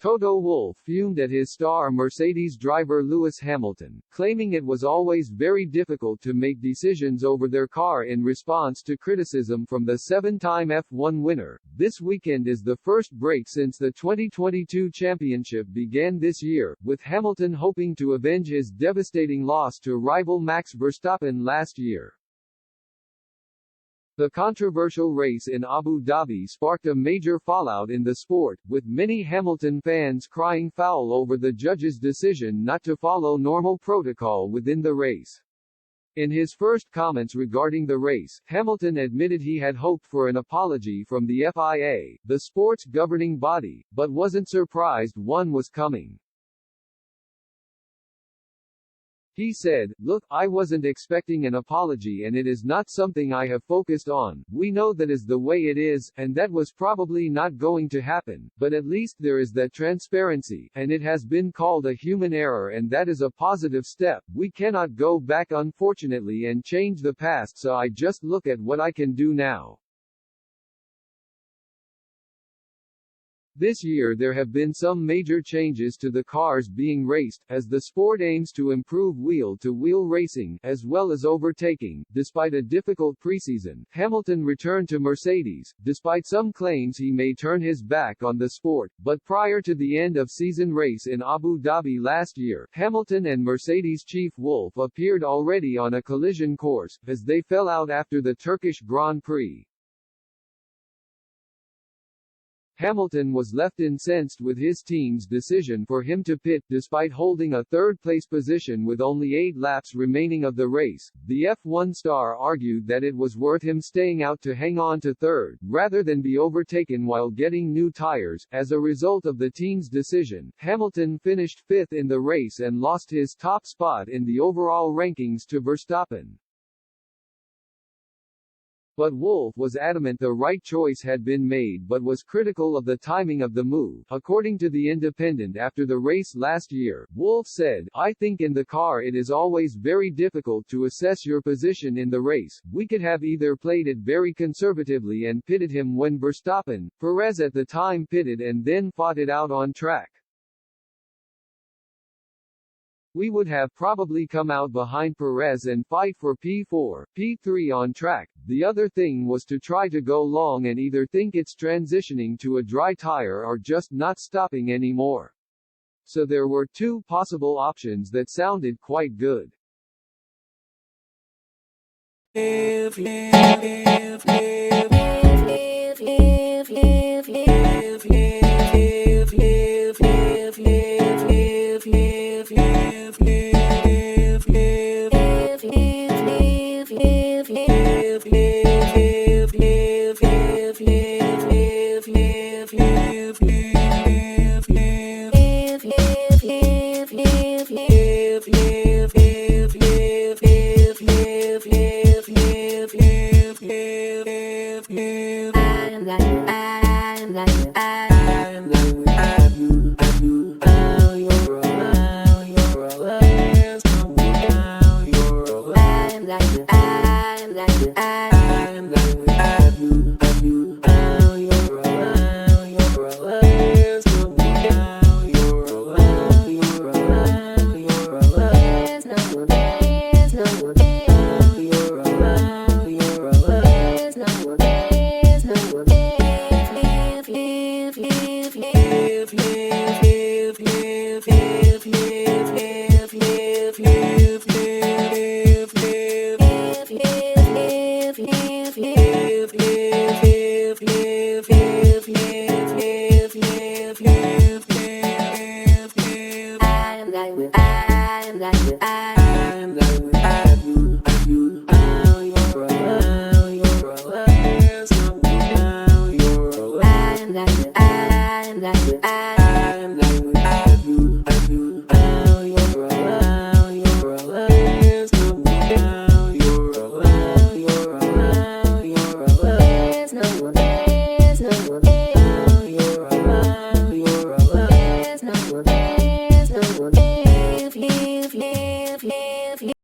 Toto Wolff fumed at his star Mercedes driver Lewis Hamilton, claiming it was always very difficult to make decisions over their car in response to criticism from the seven-time F1 winner. This weekend is the first break since the 2022 championship began this year, with Hamilton hoping to avenge his devastating loss to rival Max Verstappen last year. The controversial race in Abu Dhabi sparked a major fallout in the sport, with many Hamilton fans crying foul over the judge's decision not to follow normal protocol within the race. In his first comments regarding the race, Hamilton admitted he had hoped for an apology from the FIA, the sport's governing body, but wasn't surprised one was coming. He said, "Look, I wasn't expecting an apology and it is not something I have focused on. We know that is the way it is, and that was probably not going to happen, but at least there is that transparency, and it has been called a human error and that is a positive step. We cannot go back unfortunately and change the past, so I just look at what I can do now." This year there have been some major changes to the cars being raced, as the sport aims to improve wheel-to-wheel racing, as well as overtaking. Despite a difficult preseason, Hamilton returned to Mercedes, despite some claims he may turn his back on the sport, but prior to the end-of-season race in Abu Dhabi last year, Hamilton and Mercedes chief Wolff appeared already on a collision course, as they fell out after the Turkish Grand Prix. Hamilton was left incensed with his team's decision for him to pit, despite holding a third-place position with only 8 laps remaining of the race. The F1 star argued that it was worth him staying out to hang on to third, rather than be overtaken while getting new tires. As a result of the team's decision, Hamilton finished 5th in the race and lost his top spot in the overall rankings to Verstappen. But Wolff was adamant the right choice had been made but was critical of the timing of the move. According to The Independent, after the race last year, Wolff said, "I think in the car it is always very difficult to assess your position in the race. We could have either played it very conservatively and pitted him when Verstappen, Perez at the time pitted and then fought it out on track. We would have probably come out behind Perez and fight for P4, P3 on track. The other thing was to try to go long and either think it's transitioning to a dry tire or just not stopping anymore. So there were 2 possible options that sounded quite good." If